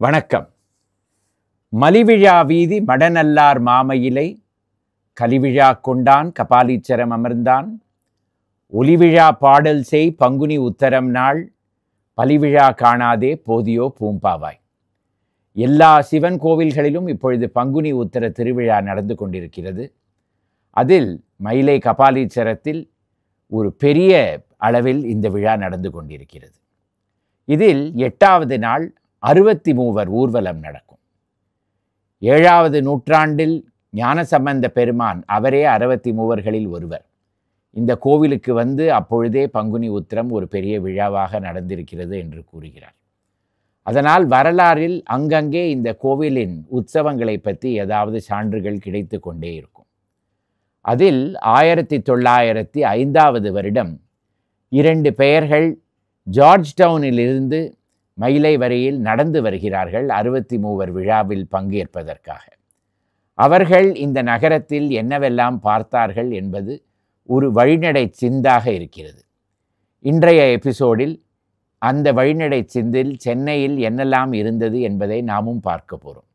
வணக்கம். மலிவிழா வீதி மடநல்லார் மாமயிலை கலிவிழா கொண்டான் கபாலீச்சரம் அமர்ந்தான் ஒலிவிழா பாடல் செய் பங்குனி உத்தரம் நாள் பலிவிழா காணாதே போதியோ பூம்பாவாய். எல்லா சிவன் கோவில்களிலும் இப்பொழுது பங்குனி உத்தர திருவிழா நடந்து கொண்டிருக்கிறது. அதில் மயிலை கபாலீச்சரத்தில் ஒரு பெரிய அளவில் இந்த விழா நடந்து கொண்டிருக்கிறது. இதில் 8வது நாள் 63 ஊர்வலம் நடக்கும். 7வது நூற்றாண்டில் ஞானசம்பந்த பெருமான் அவரே 63களில் ஒருவர் இந்த கோவிலுக்கு வந்து அப்பொழுதே பங்குனி உத்திரம் ஒரு பெரிய விழாவாக நடந்திருக்கிறது என்று கூறுகிறார். அதனால் வரலாறில் அங்கங்கே இந்த கோவிலின் உற்சவங்களை பற்றி ஏதாவது சான்றுகள் கிடைத்து கொண்டே இருக்கும். அதில் 1905வது வருடம் 2 பெயர்கள் ஜார்ஜ் டவுனிலிருந்து மயிலை வரையில் நடந்து வருகிறார்கள் 63 விழாவில் பங்கேற்பதற்காக. அவர்கள் இந்த நகரத்தில் என்னவெல்லாம் பார்த்தார்கள் என்பது ஒரு வழிநடை சிந்தாக இருக்கிறது. இன்றைய எபிசோடில் அந்த வழிநடை சிந்தில் சென்னையில் என்னெல்லாம் இருந்தது என்பதை நாமும் பார்க்க போகிறோம்.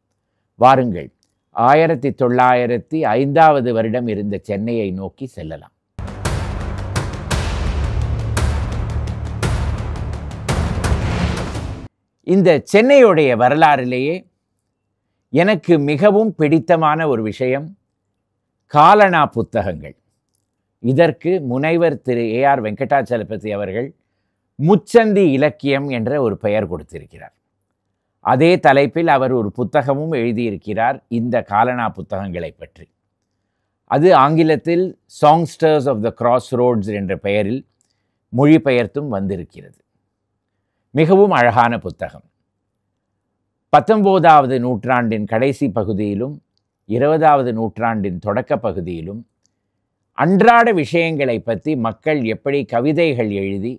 வாருங்கள், 1905வது வருடம் இருந்த சென்னையை நோக்கி செல்லலாம். இந்த சென்னையுடைய வரலாறிலேயே எனக்கு மிகவும் பிடித்தமான ஒரு விஷயம் காலணா புத்தகங்கள். இதற்கு முனைவர் திரு AR வெங்கடாச்சலபதி அவர்கள் முச்சந்தி இலக்கியம் என்ற ஒரு பெயர் கொடுத்திருக்கிறார். அதே தலைப்பில் அவர் ஒரு புத்தகமும் எழுதியிருக்கிறார் இந்த காலணா புத்தகங்களை பற்றி. அது ஆங்கிலத்தில் சாங்ஸ்டர்ஸ் ஆஃப் த கிராஸ் ரோட்ஸ் என்ற பெயரில் மொழிபெயர்த்தும் வந்திருக்கிறது. மிகவும் அழகான புத்தகம். 19வது நூற்றாண்டின் கடைசி பகுதியிலும் 20வது நூற்றாண்டின் தொடக்க பகுதியிலும் அன்றாட விஷயங்களை பற்றி மக்கள் எப்படி கவிதைகள் எழுதி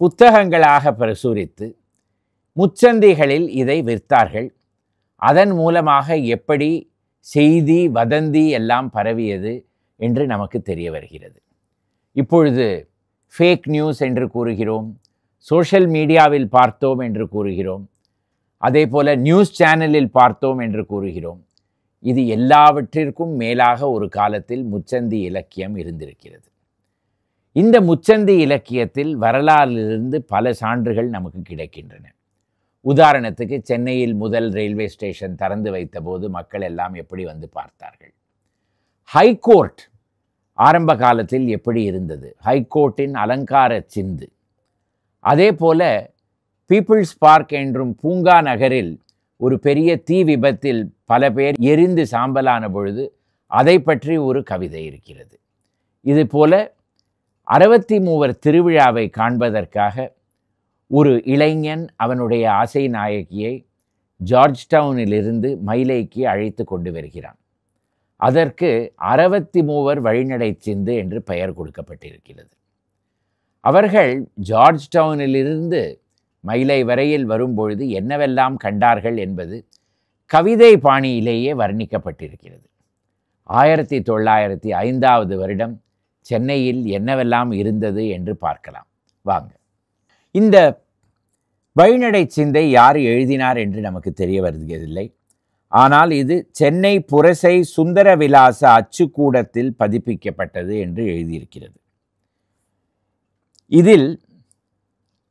புத்தகங்களாக பிரசுரித்து முச்சந்திகளில் இதை விற்றார்கள். அதன் மூலமாக எப்படி செய்தி வதந்தி எல்லாம் பரவியது என்று நமக்கு தெரிய வருகிறது. இப்பொழுது ஃபேக் நியூஸ் என்று கூறுகிறோம், சோஷியல் மீடியாவில் பார்த்தோம் என்று கூறுகிறோம், அதே போல நியூஸ் சேனலில் பார்த்தோம் என்று கூறுகிறோம். இது எல்லாவற்றிற்கும் மேலாக ஒரு காலத்தில் முச்சந்தி இலக்கியம் இருந்திருக்கிறது. இந்த முச்சந்தி இலக்கியத்தில் வரலாறிலிருந்து பல சான்றுகள் நமக்கு கிடைக்கின்றன. உதாரணத்துக்கு சென்னையில் முதல் ரயில்வே ஸ்டேஷன் திறந்து வைத்த போது மக்கள் எல்லாம் எப்படி வந்து பார்த்தார்கள். ஹைகோர்ட் ஆரம்ப காலத்தில் எப்படி இருந்தது, ஹைகோர்ட்டின் அலங்கார சிந்து. அதே போல பீப்புள்ஸ் பார்க் என்றும் பூங்கா நகரில் ஒரு பெரிய தீ விபத்தில் பல பேர் எரிந்து சாம்பலான பொழுது அதை பற்றி ஒரு கவிதை இருக்கிறது. இது போல 63 திருவிழாவை காண்பதற்காக ஒரு இளைஞன் அவனுடைய ஆசை நாயகியை ஜார்ஜ் டவுனிலிருந்து மயிலைக்கு அழைத்து கொண்டு வருகிறான். அதற்கு 63 வழிநடை சிந்து என்று பெயர் கொடுக்கப்பட்டிருக்கிறது. அவர்கள் ஜார்ஜ் டவுனிலிருந்து மயிலை வரையில் வரும்பொழுது என்னவெல்லாம் கண்டார்கள் என்பது கவிதை பாணியிலேயே வர்ணிக்கப்பட்டிருக்கிறது. 1905வது வருடம் சென்னையில் என்னவெல்லாம் இருந்தது என்று பார்க்கலாம். வாங்க. இந்த வழிநடை சிந்தை யார் எழுதினார் என்று நமக்கு தெரிய வருவதில்லை. ஆனால் இது சென்னை புரசை சுந்தர விலாச அச்சுக்கூடத்தில் பதிப்பிக்கப்பட்டது என்று எழுதியிருக்கிறது. இதில்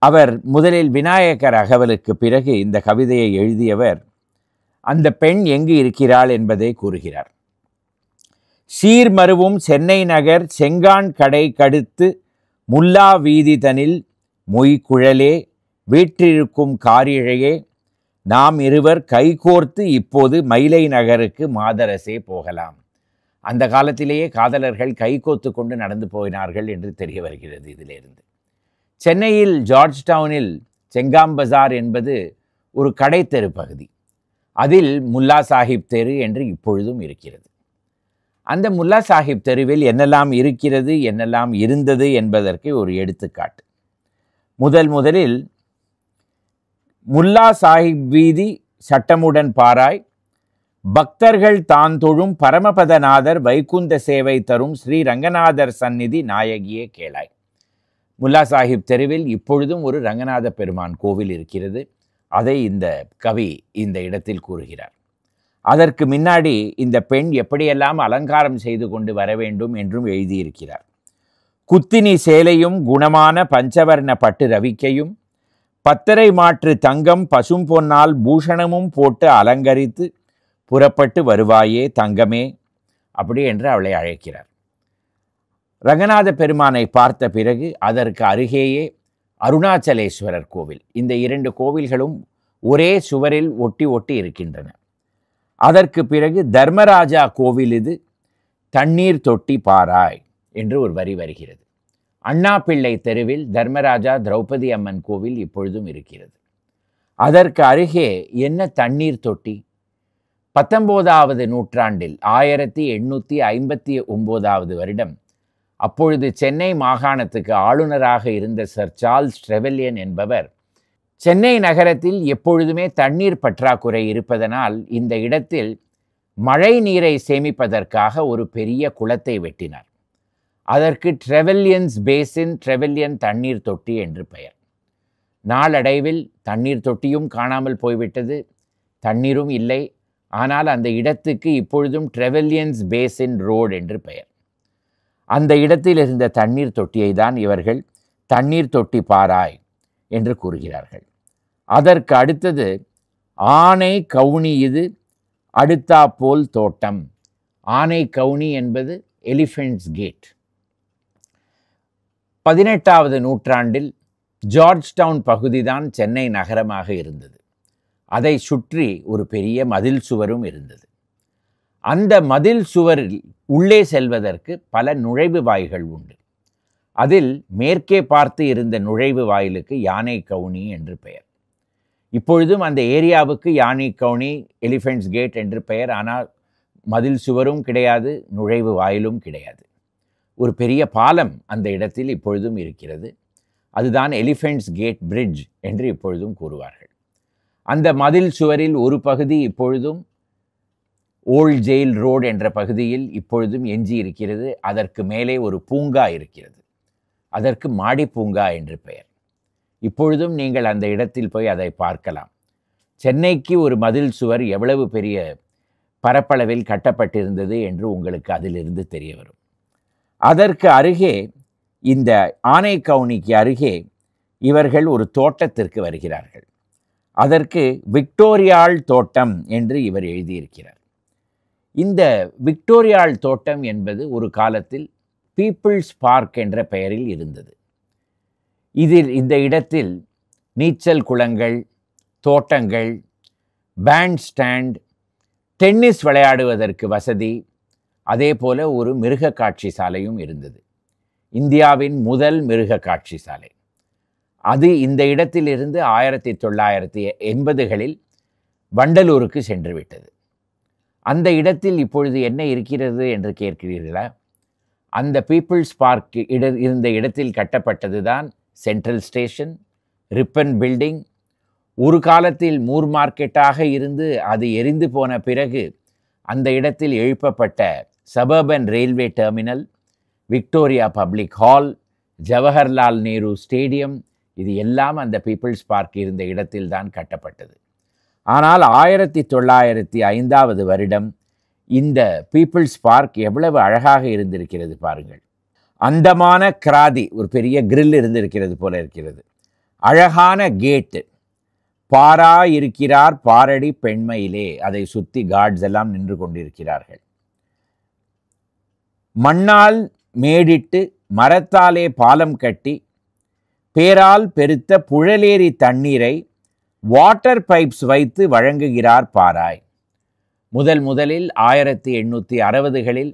அவர் முதலில் விநாயகர் அகவலுக்கு பிறகு இந்த கவிதையை எழுதியவர் அந்த பெண் எங்கு இருக்கிறாள் என்பதை கூறுகிறார். சீர்மருவும் சென்னை நகர் செங்கான் கடை கடுத்து முல்லா வீதி தனில் மொய்குழலே வீற்றிருக்கும் காரிழையே நாம் இருவர் கைகோர்த்து இப்போது மயிலை நகருக்கு மாதரசே போகலாம். அந்த காலத்திலேயே காதலர்கள் கைகோத்து கொண்டு நடந்து போயினார்கள் என்று தெரிய வருகிறது. இதிலிருந்து சென்னையில் ஜார்ஜ் டவுனில் செங்காம் பஜார் என்பது ஒரு கடை தெரு பகுதி. அதில் முல்லா சாஹிப் தெரு என்று இப்பொழுதும் இருக்கிறது. அந்த முல்லா சாஹிப் தெருவில் என்னெல்லாம் இருக்கிறது, என்னெல்லாம் இருந்தது என்பதற்கு ஒரு எடுத்துக்காட்டு. முதலில் முல்லா சாஹிப் வீதி சட்டமுடன் பாராய், பக்தர்கள் தான் தொழும் பரமபதநாதர் வைகுந்த சேவை தரும் ஸ்ரீ ரங்கநாதர் சந்நிதி நாயகியே கேளாய். முல்லா சாஹிப் தெருவில் இப்பொழுதும் ஒரு ரங்கநாத பெருமான் கோவில் இருக்கிறது. அதை இந்த கவி இந்த இடத்தில் கூறுகிறார். அதற்கு முன்னாடி இந்த பெண் எப்படியெல்லாம் அலங்காரம் செய்து கொண்டு வர வேண்டும் என்றும் எழுதியிருக்கிறார். குத்தினி சேலையும் குணமான பஞ்சவர்ண பட்டு ரவிக்கையும் பத்தரை மாற்று தங்கம் பசும் பொன்னால் பூஷணமும் போட்டு அலங்கரித்து புறப்பட்டு வருவாயே தங்கமே, அப்படி என்று அவளை அழைக்கிறார். ரங்கநாத பெருமானை பார்த்த பிறகு அதற்கு அருகேயே அருணாச்சலேஸ்வரர் கோவில். இந்த 2 கோவில்களும் ஒரே சுவரில் ஒட்டி ஒட்டி இருக்கின்றன. அதற்கு பிறகு தர்மராஜா கோவில் இது, தண்ணீர் தொட்டி பாராய் என்று ஒரு வரி வருகிறது. அண்ணா பிள்ளை தெருவில் தர்மராஜா திரௌபதி அம்மன் கோவில் இப்பொழுதும் இருக்கிறது. அதற்கு அருகே என்ன தண்ணீர் தொட்டி? 19வது நூற்றாண்டில் 1859வது வருடம் அப்பொழுது சென்னை மாகாணத்துக்கு ஆளுநராக இருந்த சர் சார்ல்ஸ் ட்ரெவெல்லியன் என்பவர் சென்னை நகரத்தில் எப்பொழுதுமே தண்ணீர் பற்றாக்குறை இருப்பதனால் இந்த இடத்தில் மழை நீரை சேமிப்பதற்காக ஒரு பெரிய குளத்தை வெட்டினார். அதற்கு ட்ரெவெல்லியன்ஸ் பேசின், ட்ரெவெல்லியன் தண்ணீர் தொட்டி என்று பெயர். நாளடைவில் தண்ணீர் தொட்டியும் காணாமல் போய்விட்டது, தண்ணீரும் இல்லை. ஆனால் அந்த இடத்துக்கு இப்பொழுதும் ட்ரெவெல்லியன்ஸ் பேசின் ரோடு என்று பெயர். அந்த இடத்தில் இருந்த தண்ணீர் தொட்டியை தான் இவர்கள் தண்ணீர் தொட்டி பாராய் என்று கூறுகிறார்கள். அதற்கு அடுத்தது ஆனை கவுனி இது அடுத்தாப்போல் தோட்டம். ஆனை கவுனி என்பது எலிஃபென்ட்ஸ் கேட். 18வது நூற்றாண்டில் ஜார்ஜ் டவுன் பகுதிதான் சென்னை நகரமாக இருந்தது. அதை சுற்றி ஒரு பெரிய மதில் சுவரும் இருந்தது. அந்த மதில் சுவரில் உள்ளே செல்வதற்கு பல நுழைவு வாயில்கள் உண்டு. அதில் மேற்கே பார்த்து இருந்த நுழைவு வாயிலுக்கு யானை கவுனி என்று பெயர். இப்பொழுதும் அந்த ஏரியாவுக்கு யானை கவுனி, எலிஃபென்ட்ஸ் கேட் என்று பெயர். ஆனால் மதில் சுவரும் கிடையாது, நுழைவு வாயிலும் கிடையாது. ஒரு பெரிய பாலம் அந்த இடத்தில் இப்பொழுதும் இருக்கிறது. அதுதான் எலிஃபென்ட்ஸ் கேட் பிரிட்ஜ் என்று இப்பொழுதும் கூறுவார்கள். அந்த மதில் சுவரில் ஒரு பகுதி இப்பொழுதும் ஓல்ட் ஜெயில் ரோடு என்ற பகுதியில் இப்பொழுதும் எஞ்சி இருக்கிறது. அதற்கு மேலே ஒரு பூங்கா இருக்கிறது. அதற்கு மாடி பூங்கா என்று பெயர். இப்பொழுதும் நீங்கள் அந்த இடத்தில் போய் அதை பார்க்கலாம். சென்னைக்கு ஒரு மதில் சுவர் எவ்வளவு பெரிய பரப்பளவில் கட்டப்பட்டிருந்தது என்று உங்களுக்கு அதிலிருந்து தெரிய வரும். அதற்கு அருகே, இந்த ஆனைக்கவுனிக்கு அருகே இவர்கள் ஒரு தோட்டத்திற்கு வருகிறார்கள். அதற்கு விக்டோரியாள் தோட்டம் என்று இவர் எழுதியிருக்கிறார். இந்த விக்டோரியாள் தோட்டம் என்பது ஒரு காலத்தில் பீப்புள்ஸ் பார்க் என்ற பெயரில் இருந்தது. இந்த இடத்தில் நீச்சல் குளங்கள், தோட்டங்கள், பேண்ட் ஸ்டாண்ட், டென்னிஸ் விளையாடுவதற்கு வசதி, அதே போல ஒரு மிருக காட்சி சாலையும் இருந்தது. இந்தியாவின் முதல் மிருக காட்சி சாலை. அது இந்த இடத்திலிருந்து 1980களில் வண்டலூருக்கு சென்று விட்டது. அந்த இடத்தில் இப்பொழுது என்ன இருக்கிறது என்று கேட்கிறீர்களா? அந்த பீப்புள்ஸ் பார்க் இருந்த இடத்தில் கட்டப்பட்டது தான் சென்ட்ரல் ஸ்டேஷன், ரிப்பன் பில்டிங். ஒரு காலத்தில் மூர் மார்க்கெட்டாக இருந்து அது எரிந்து போன பிறகு அந்த இடத்தில் எழுப்பப்பட்ட suburban railway terminal, Victoria public hall, Jawaharlal Nehru stadium, இது எல்லாம் அந்த பீப்புள்ஸ் பார்க் இருந்த இடத்தில் தான் கட்டப்பட்டது. ஆனால் 1905வது வருடம் இந்த பீப்புள்ஸ் பார்க் எவ்வளவு அழகாக இருந்திருக்கிறது பாருங்கள். அந்தமான கிராதி, ஒரு பெரிய கிரில் இருந்திருக்கிறது போல இருக்கிறது. அழகான கேட்டு. பாரா இருக்கிறார் பாரடி பெண்மையிலே, அதை சுற்றி கார்ட்ஸ் எல்லாம் நின்று கொண்டிருக்கிறார்கள். மண்ணால் மேடிட்டு மரத்தாலே பாலம் கட்டி பேரால் பெருத்த புழலேரி தண்ணீரை வாட்டர் பைப்ஸ் வைத்து வழங்குகிறார் பாராய். முதலில் 1860களில்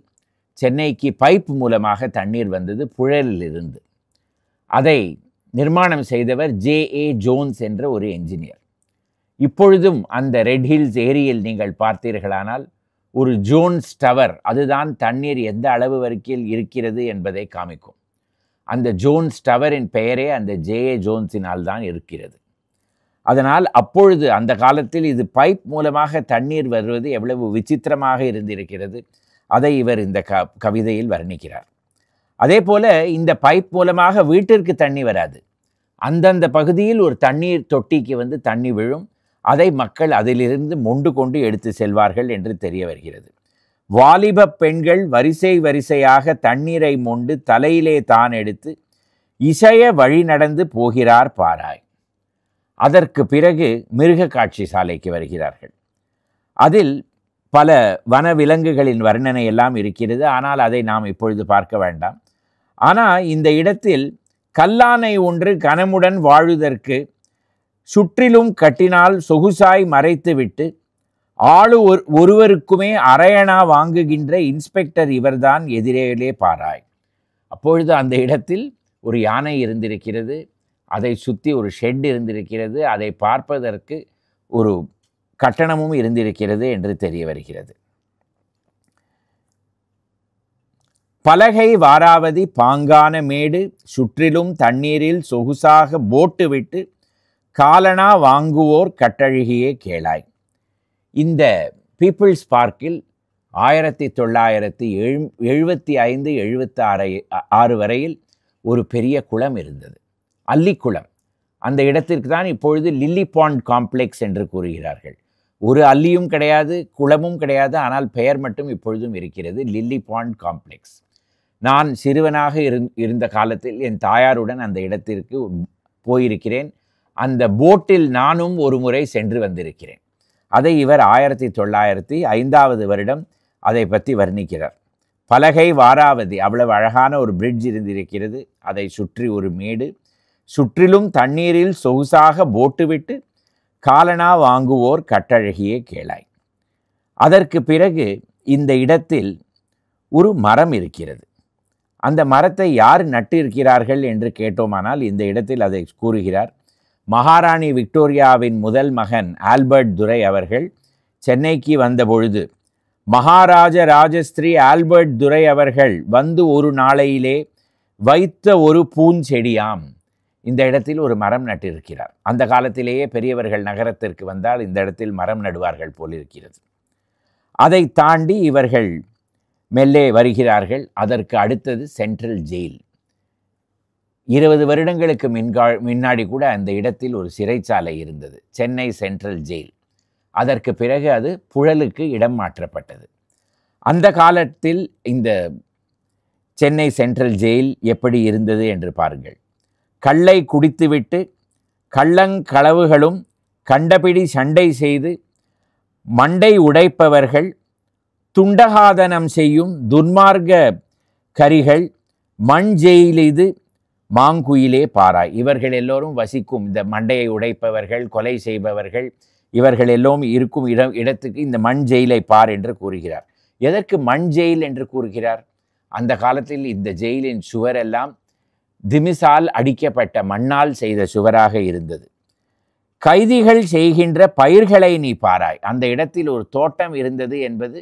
சென்னைக்கு பைப் மூலமாக தண்ணீர் வந்தது, புழலிலிருந்து. அதை நிர்மாணம் செய்தவர் J.A. ஜோன்ஸ் என்ற ஒரு என்ஜினியர். இப்பொழுதும் அந்த ரெட் ஹில்ஸ் ஏரியில் நீங்கள் பார்த்தீர்களானால் ஒரு ஜோன்ஸ் டவர், அதுதான் தண்ணீர் எந்த அளவு வரைக்கும் இருக்கிறது என்பதை காமிக்கும். அந்த ஜோன்ஸ் டவரின் பெயரே அந்த J.A. ஜோன்ஸினால் தான் இருக்கிறது. அதனால் அப்பொழுது அந்த காலத்தில் இது பைப் மூலமாக தண்ணீர் வருவது எவ்வளவு விசித்திரமாக இருந்திருக்கிறது, அதை இவர் இந்த கவிதையில் வர்ணிக்கிறார். அதே போல இந்த பைப் மூலமாக வீட்டிற்கு தண்ணி வராது, அந்தந்த பகுதியில் ஒரு தண்ணீர் தொட்டிக்கு வந்து தண்ணி விழும். அதை மக்கள் அதிலிருந்து மொண்டு கொண்டு எடுத்து செல்வார்கள் என்று தெரிய வருகிறது. வாலிப பெண்கள் வரிசை வரிசையாக தண்ணீரை மொண்டு தலையிலே தான் எடுத்து இசைய வழி நடந்து போகிறார் பாராய். அதற்கு பிறகு மிருக காட்சி சாலைக்கு வருகிறார்கள். அதில் பல வனவிலங்குகளின் வர்ணனை எல்லாம் இருக்கிறது. ஆனால் அதை நாம் இப்பொழுது பார்க்க வேண்டாம். ஆனால் இந்த இடத்தில் கல்லானை ஒன்று கனமுடன் வாழுதற்கு சுற்றிலும் கட்டினால் சொகுசாய் மறைத்துவிட்டு ஒருவருக்குமே அரையணா வாங்குகின்ற இன்ஸ்பெக்டர் இவர்தான் எதிரேலே பாராய். அப்பொழுது அந்த இடத்தில் ஒரு யானை இருந்திருக்கிறது. அதை சுற்றி ஒரு ஷெட் இருந்திருக்கிறது. அதை பார்ப்பதற்கு ஒரு கட்டணமும் இருந்திருக்கிறது என்று தெரிய வருகிறது. பலகை வாராவதி பாங்கான மேடு சுற்றிலும் தண்ணீரில் சொகுசாக போட்டு விட்டு காலனா வாங்குவோர் கட்டழகியே கேளாய். இந்த பீப்புள்ஸ் பார்க்கில் 1975-76 வரையில் ஒரு பெரிய குளம் இருந்தது, அல்லிக்குளம். அந்த இடத்திற்கு தான் இப்பொழுது லில்லி பாண்ட் காம்ப்ளெக்ஸ் என்று கூறுகிறார்கள். ஒரு அல்லியும் கிடையாது, குளமும் கிடையாது, ஆனால் பெயர் மட்டும் இப்பொழுதும் இருக்கிறது, லில்லி பாண்ட் காம்ப்ளெக்ஸ். நான் சிறுவனாக இருந்த காலத்தில் என் தாயாருடன் அந்த இடத்திற்கு போயிருக்கிறேன். அந்த போட்டில் நானும் ஒரு முறை சென்று வந்திருக்கிறேன். அதை இவர் 1905 வருடம் அதை பற்றி வர்ணிக்கிறார். பலகை வாராவதி, அவ்வளவு அழகான ஒரு பிரிட்ஜ் இருந்திருக்கிறது. அதை சுற்றி ஒரு மேடு, சுற்றிலும் தண்ணீரில் சொகுசாக போட்டுவிட்டு காலனா வாங்குவோர் கட்டழகியே கேளாய். அதற்கு பிறகு இந்த இடத்தில் ஒரு மரம் இருக்கிறது. அந்த மரத்தை யார் நட்டு இருக்கிறார்கள் என்று கேட்டோமானால் இந்த இடத்தில் அதை கூறுகிறார். மகாராணி விக்டோரியாவின் முதல் மகன் ஆல்பர்ட் துரை அவர்கள் சென்னைக்கு வந்தபொழுது மகாராஜ ராஜஸ்திரீ ஆல்பர்ட் துரை அவர்கள் வந்து ஒரு நாளையிலே வைத்த ஒரு பூஞ்செடியாம். இந்த இடத்தில் ஒரு மரம் நட்டிருக்கிறார். அந்த காலத்திலேயே பெரியவர்கள் நகரத்திற்கு வந்தால் இந்த இடத்தில் மரம் நடுவார்கள் போலிருக்கிறது. அதை தாண்டி இவர்கள் மெல்லே வருகிறார்கள். அதற்கு அடுத்தது சென்ட்ரல் ஜெயில். 20 வருடங்களுக்கு முன்னாடி கூட அந்த இடத்தில் ஒரு சிறைச்சாலை இருந்தது, சென்னை சென்ட்ரல் ஜெயில். அதற்கு பிறகு அது புழலுக்கு இடம் மாற்றப்பட்டது. அந்த காலத்தில் இந்த சென்னை சென்ட்ரல் ஜெயில் எப்படி இருந்தது என்று பாருங்கள். கள்ளை குடித்துவிட்டு கள்ளங்களவுகளும் கண்டபிடி சண்டை செய்து மண்டை உடைப்பவர்கள், துண்டகாதனம் செய்யும் துன்மார்க்க கரிகள் மண் ஜெயிலிது மாங்குயிலே பாராய். இவர்கள் எல்லோரும் வசிக்கும் இந்த மண்டையை உடைப்பவர்கள், கொலை செய்பவர்கள், இவர்கள் எல்லோரும் இருக்கும் இடத்துக்கு இந்த மண் ஜெயிலை பார் என்று கூறுகிறார். எதற்கு மண் ஜெயில் என்று கூறுகிறார்? அந்த காலத்தில் இந்த ஜெயிலின் சுவரெல்லாம் திமிசால் அடிக்கப்பட்ட மண்ணால் செய்த சுவராக இருந்தது. கைதிகள் செய்கின்ற பயிர்களை நீ பாராய். அந்த இடத்தில் ஒரு தோட்டம் இருந்தது என்பது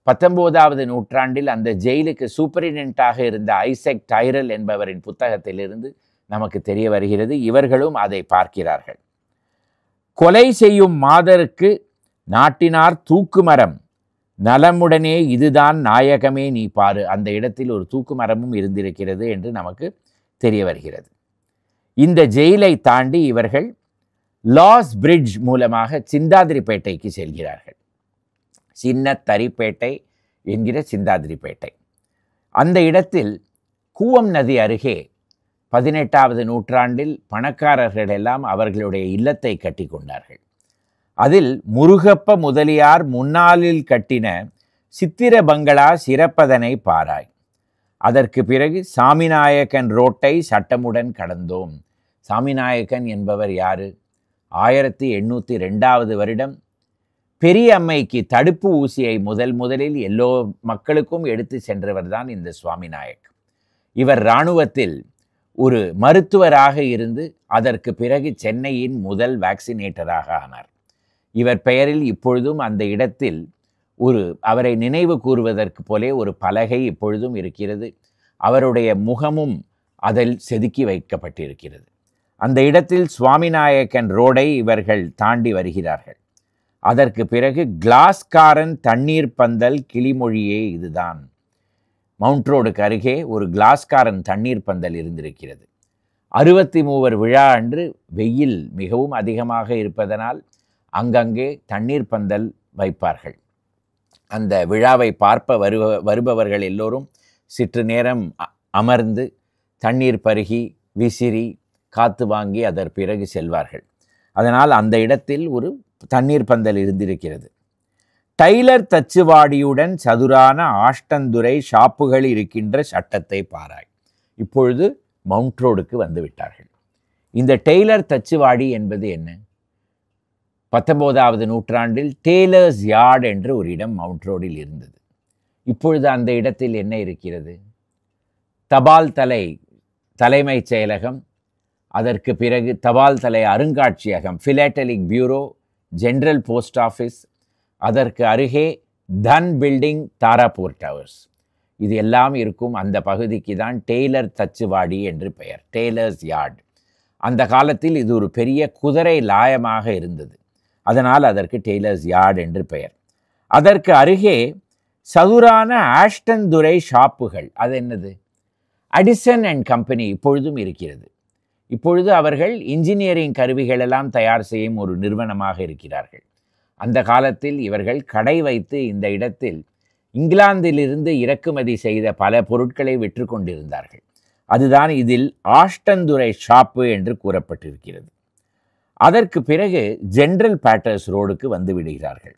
19வது நூற்றாண்டில் அந்த ஜெயிலுக்கு சூப்பரிண்டென்டாக இருந்த ஐசக் டைரல் என்பவரின் புத்தகத்திலிருந்து நமக்கு தெரிய வருகிறது. இவர்களும் அதை பார்க்கிறார்கள். கொலை செய்யும் மாதருக்கு நாட்டினார் தூக்குமரம் நலமுடனே இதுதான் நாயகமே நீ பாரு. அந்த இடத்தில் ஒரு தூக்குமரமும் இருந்திருக்கிறது என்று நமக்கு தெரிய வருகிறது. இந்த ஜெயிலை தாண்டி இவர்கள் லாஸ் பிரிட்ஜ் மூலமாக சிந்தாதிரிப்பேட்டைக்கு செல்கிறார்கள். சின்ன தரிப்பேட்டை என்கிற சிந்தாதிரிப்பேட்டை. அந்த இடத்தில் கூவம் நதி அருகே 18வது நூற்றாண்டில் பணக்காரர்கள் எல்லாம் அவர்களுடைய இல்லத்தை கட்டி கொண்டார்கள். அதில் முருகப்ப முதலியார் முன்னாளில் கட்டின சித்திர பங்களா சிறப்பதனை பாராய். அதற்கு பிறகு சாமிநாயக்கன் ரோட்டை சட்டமுடன் கடந்தோம். சாமிநாயக்கன் என்பவர் யாரு? 1802 வருடம் பெரிய அம்மைக்கு தடுப்பு ஊசியை முதலில் எல்லோ மக்களுக்கும் எடுத்து சென்றவர் தான் இந்த சுவாமிநாயக். இவர் இராணுவத்தில் ஒரு மருத்துவராக இருந்து அதற்கு பிறகு சென்னையின் முதல் வேக்சினேட்டராக ஆனார். இவர் பெயரில் இப்பொழுதும் அந்த இடத்தில் அவரை நினைவு கூறுவதற்கு போலே ஒரு பலகை இப்பொழுதும் இருக்கிறது. அவருடைய முகமும் அதில் செதுக்கி வைக்கப்பட்டிருக்கிறது. அந்த இடத்தில் சுவாமிநாயக்கன் ரோடை இவர்கள் தாண்டி வருகிறார்கள். அதற்கு பிறகு கிளாஸ்காரன் தண்ணீர் பந்தல் கிளிமொழியே இதுதான். மவுண்ட் ரோடுக்கு அருகே ஒரு கிளாஸ்காரன் தண்ணீர் பந்தல் இருந்திருக்கிறது. 63 விழா அன்று வெயில் மிகவும் அதிகமாக இருப்பதனால் அங்கங்கே தண்ணீர் பந்தல் வைப்பார்கள். அந்த விழாவை பார்ப்ப வருபவர்கள் எல்லோரும் சிற்று நேரம் அமர்ந்து தண்ணீர் பருகி விசிறி காத்து வாங்கி அதற்கு பிறகு செல்வார்கள். அதனால் அந்த இடத்தில் ஒரு தண்ணீர் பந்தல் இருந்திருக்கிறது. டைலர் தச்சுவாடியுடன் சதுரான ஆஷ்டந்துரை ஷாப்புகள் இருக்கின்ற சட்டத்தை பாராய். இப்பொழுது மவுண்ட் ரோடுக்கு வந்து விட்டார்கள். இந்த டெய்லர் தச்சுவாடி என்பது என்ன? 19வது நூற்றாண்டில் டெய்லர்ஸ் யார்டு என்று ஒரு இடம் மவுண்ட் ரோடில் இருந்தது. இப்பொழுது அந்த இடத்தில் என்ன இருக்கிறது? தபால் தலைமைச் செயலகம், அதற்கு பிறகு தபால் தலை அருங்காட்சியகம், ஃபிலேட்டலிக் பியூரோ, ஜெனரல் போஸ்ட் ஆஃபீஸ், அதற்கு அருகே தன் பில்டிங், தாராபூர் டவர்ஸ், இது எல்லாம் இருக்கும் அந்த பகுதிக்கு தான் டெய்லர் தச்சுவாடி என்று பெயர், டெய்லர்ஸ் யார்டு. அந்த காலத்தில் இது ஒரு பெரிய குதிரை லாயமாக இருந்தது. அதனால் அதற்கு டெய்லர்ஸ் யார்டு என்று பெயர். அதற்கு அருகே சதுரான ஆஷ்டந்துரை ஷாப்புகள். அது என்னது? அடிசன் அண்ட் கம்பெனி இப்பொழுதும் இருக்கிறது. இப்பொழுது அவர்கள் இன்ஜினியரிங் கருவிகளெல்லாம் தயார் செய்யும் ஒரு நிறுவனமாக இருக்கிறார்கள். அந்த காலத்தில் இவர்கள் கடை வைத்து இந்த இடத்தில் இங்கிலாந்திலிருந்து இறக்குமதி செய்த பல பொருட்களை விற்று கொண்டிருந்தார்கள். அதுதான் இதில் ஆஷ்டந்துரை ஷாப்பு என்று கூறப்பட்டிருக்கிறது. அதற்கு பிறகு ஜெனரல் பேட்டர்ஸ் ரோடுக்கு வந்து விடுகிறார்கள்.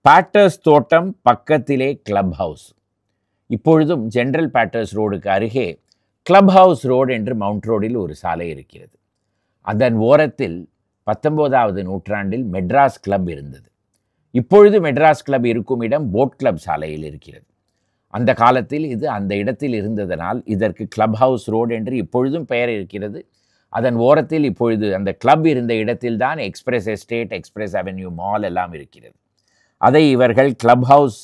பேட்டர்ஸ் தோட்டம் பக்கத்திலே கிளப் ஹவுஸ். இப்பொழுதும் ஜெனரல் பேட்டர்ஸ் ரோடுக்கு அருகே கிளப் ஹவுஸ் ரோடு என்று மவுண்ட் ரோடில் ஒரு சாலை இருக்கிறது. அதன் ஓரத்தில் 19வது நூற்றாண்டில் மெட்ராஸ் கிளப் இருந்தது. இப்பொழுது மெட்ராஸ் கிளப் இருக்கும் இடம் போட் கிளப் சாலையில் இருக்கிறது. அந்த காலத்தில் இது அந்த இடத்தில் இருந்ததனால் இதற்கு கிளப் ஹவுஸ் ரோடு என்று இப்பொழுதும் பெயர் இருக்கிறது. அதன் ஓரத்தில் இப்பொழுது அந்த கிளப் இருந்த இடத்தில் தான் express estate, express avenue mall எல்லாம் இருக்கிறது. அதை இவர்கள் கிளப் ஹவுஸ்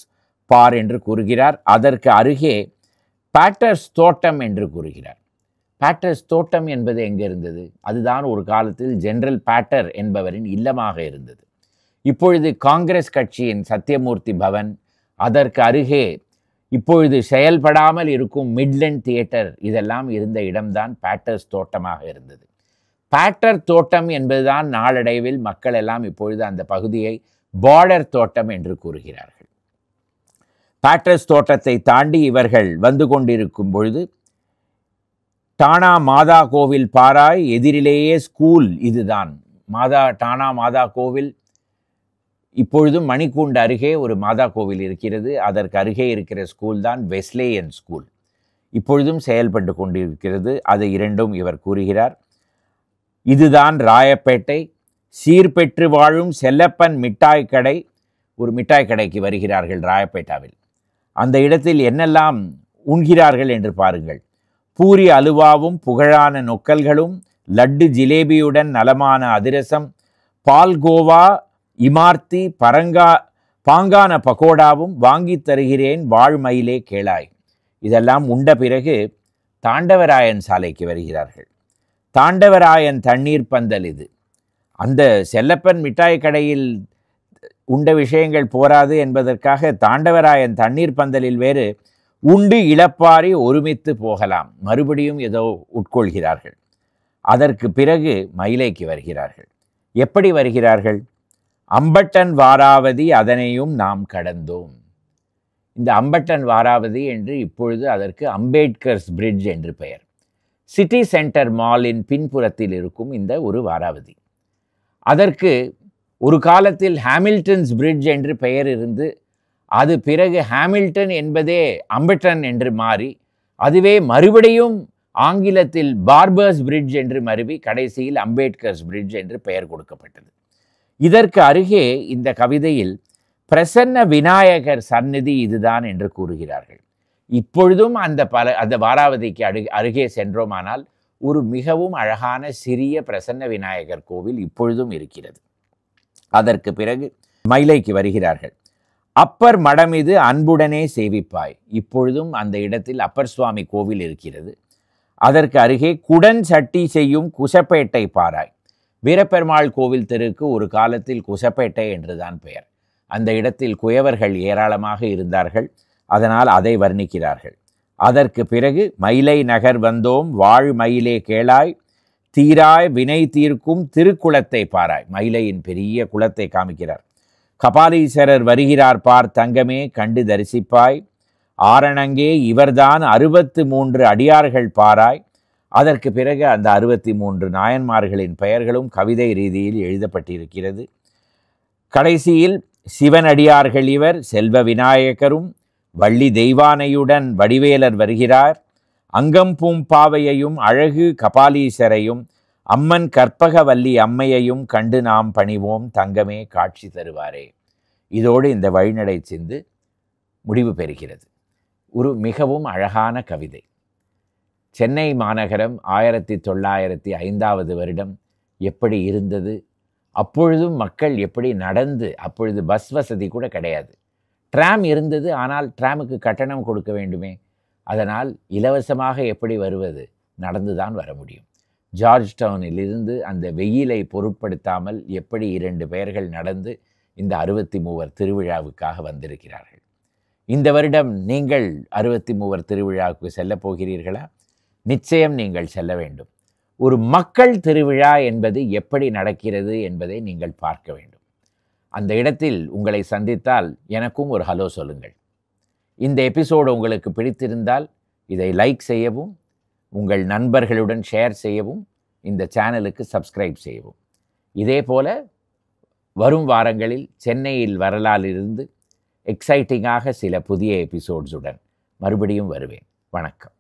பார் என்று கூறுகிறார். அதற்கு அருகே பேட்டர்ஸ் தோட்டம் என்று கூறுகிறார். பேட்டர்ஸ் தோட்டம் என்பது எங்கே இருந்தது? அதுதான் ஒரு காலத்தில் ஜெனரல் பேட்டர் என்பவரின் இல்லமாக இருந்தது. இப்பொழுது காங்கிரஸ் கட்சியின் சத்யமூர்த்தி பவன், அதற்கு அருகே இப்பொழுது செயல்படாமல் இருக்கும் மிட்லண்ட் தியேட்டர், இதெல்லாம் இருந்த இடம்தான் பேட்டர்ஸ் தோட்டமாக இருந்தது. பேட்டர் தோட்டம் என்பதுதான் நாளடைவில் மக்கள் எல்லாம் இப்பொழுது அந்த பகுதியை பார்டர் தோட்டம் என்று கூறுகிறார்கள். பேட்டர்ஸ் தோட்டத்தை தாண்டி இவர்கள் வந்து கொண்டிருக்கும் பொழுது டானா மாதா கோவில் பாராய், எதிரிலேயே ஸ்கூல், இதுதான் டானா மாதா கோவில். இப்பொழுதும் மணிக்கூண்டு அருகே ஒரு மாதா கோவில் இருக்கிறது. அதற்கு அருகே இருக்கிற ஸ்கூல் தான் வெஸ்லேயன் ஸ்கூல். இப்பொழுதும் செயல்பட்டு கொண்டிருக்கிறது. அதை இரண்டும் இவர் கூறுகிறார். இதுதான் ராயப்பேட்டை. சீர்பெற்று வாழும் செல்லப்பன் மிட்டாய் கடை. ஒரு மிட்டாய் கடைக்கு வருகிறார்கள் ராயப்பேட்டாவில். அந்த இடத்தில் என்னெல்லாம் உண்கிறார்கள் என்று பாருங்கள். பூரி அலுவாவும் புகழான நொக்கல்களும், லட்டு ஜிலேபியுடன் நலமான அதிரசம், பால்கோவா, இமார்த்தி, பாங்கான பகோடாவும் வாங்கி தருகிறேன் வாழ்மயிலே கேளாய். இதெல்லாம் உண்ட பிறகு தாண்டவராயன் சாலைக்கு வருகிறார்கள். தாண்டவராயன் தண்ணீர் பந்தல் இது. அந்த செல்லப்பன் மிட்டாய் கடையில் உண்ட விஷயங்கள் போராது என்பதற்காக தாண்டவராயன் தண்ணீர் பந்தலில் வேறு உண்டு இளப்பாரி ஒருமித்து போகலாம், மறுபடியும் ஏதோ உட்கொள்கிறார்கள். அதற்கு பிறகு மயிலைக்கு வருகிறார்கள். எப்படி வருகிறார்கள்? அம்பட்டன் வாராவதி அதனையும் நாம் கடந்தோம். இந்த அம்பட்டன் வாராவதி என்று இப்பொழுது அதற்கு அம்பேத்கர்ஸ் பிரிட்ஜ் என்று பெயர். சிட்டி சென்டர் மாலின் பின்புறத்தில் இருக்கும் இந்த ஒரு வாராவதி. அதற்கு ஒரு காலத்தில் ஹாமில்டன்ஸ் பிரிட்ஜ் என்று பெயர் இருந்து அது பிறகு ஹாமில்டன் என்பதே அம்பட்டன் என்று மாறி அதுவே மறுபடியும் ஆங்கிலத்தில் பார்பர்ஸ் பிரிட்ஜ் என்று மருவி கடைசியில் அம்பேத்கர்ஸ் பிரிட்ஜ் என்று பெயர் கொடுக்கப்பட்டது. இதற்கு அருகே இந்த கவிதையில் பிரசன்ன விநாயகர் சந்நிதி இதுதான் என்று கூறுகிறார்கள். இப்பொழுதும் அந்த வாராவதிக்கு அருகே சென்றோமானால் ஒரு மிகவும் அழகான சிறிய பிரசன்ன விநாயகர் கோவில் இப்பொழுதும் இருக்கிறது. அதற்கு பிறகு மயிலைக்கு வருகிறார்கள். அப்பர் மடம் இது அன்புடனே சேவிப்பாய். இப்பொழுதும் அந்த இடத்தில் அப்பர் சுவாமி கோவில் இருக்கிறது. அதற்கு அருகே குடன் சட்டி செய்யும் குசப்பேட்டை பாராய். வீரப்பெருமாள் கோவில் தெருக்கு ஒரு காலத்தில் குசப்பேட்டை என்றுதான் பெயர். அந்த இடத்தில் குயவர்கள் ஏராளமாக இருந்தார்கள். அதனால் அதை வர்ணிக்கிறார்கள். அதற்கு பிறகு மயிலை நகர் வந்தோம் வாழ் மயிலே கேளாய், தீராய் வினை தீர்க்கும் திருக்குளத்தை பாராய். மயிலையின் பெரிய குளத்தை காமிக்கிறார். கபாலீஸ்வரர் வருகிறார் பார் தங்கமே கண்டு தரிசிப்பாய். ஆரணங்கே இவர்தான் 63 அடியார்கள் பாராய். அதற்கு பிறகு அந்த 63 நாயன்மார்களின் பெயர்களும் கவிதை ரீதியில் எழுதப்பட்டிருக்கிறது. கடைசியில் சிவனடியார்கள் இவர், செல்வ விநாயகரும் வள்ளி தெய்வானையுடன் வடிவேலர் வருகிறார். அங்கம்பூம் பாவையையும் அழகு கபாலீசரையும் அம்மன் கற்பகவல்லி அம்மையையும் கண்டு நாம் பணிவோம் தங்கமே காட்சி தருவாரே. இதோடு இந்த வழிநடை சிந்து முடிவு பெறுகிறது. ஒரு மிகவும் அழகான கவிதை. சென்னை மாநகரம் 1905 வருடம் எப்படி இருந்தது, அப்பொழுதும் மக்கள் எப்படி நடந்து, அப்பொழுது பஸ் வசதி கூட கிடையாது, ட்ராம் இருந்தது, ஆனால் ட்ராமுக்கு கட்டணம் கொடுக்க வேண்டுமே, அதனால் இலவசமாக எப்படி வருவது, நடந்துதான் வர முடியும். ஜார்ஜ் டவுனிலிருந்து அந்த வெயிலை பொருட்படுத்தாமல் எப்படி 2 பேர்கள் நடந்து இந்த 63 திருவிழாவுக்காக வந்திருக்கிறார்கள். இந்த வருடம் நீங்கள் 63 திருவிழாவுக்கு செல்லப் போகிறீர்களா? நிச்சயம் நீங்கள் செல்ல வேண்டும். ஒரு மக்கள் திருவிழா என்பது எப்படி நடக்கிறது என்பதை நீங்கள் பார்க்க வேண்டும். அந்த இடத்தில் உங்களை சந்தித்தால் எனக்கும் ஒரு ஹலோ சொல்லுங்கள். இந்த எபிசோடு உங்களுக்கு பிடித்திருந்தால் இதை லைக் செய்யவும், உங்கள் நண்பர்களுடன் ஷேர் செய்யவும், இந்த சேனலுக்கு சப்ஸ்கிரைப் செய்யவும். இதே போல வரும் வாரங்களில் சென்னையில் வரலாறிலிருந்து எக்ஸைட்டிங்காக சில புதிய எபிசோட்ஸுடன் மறுபடியும் வருவேன். வணக்கம்.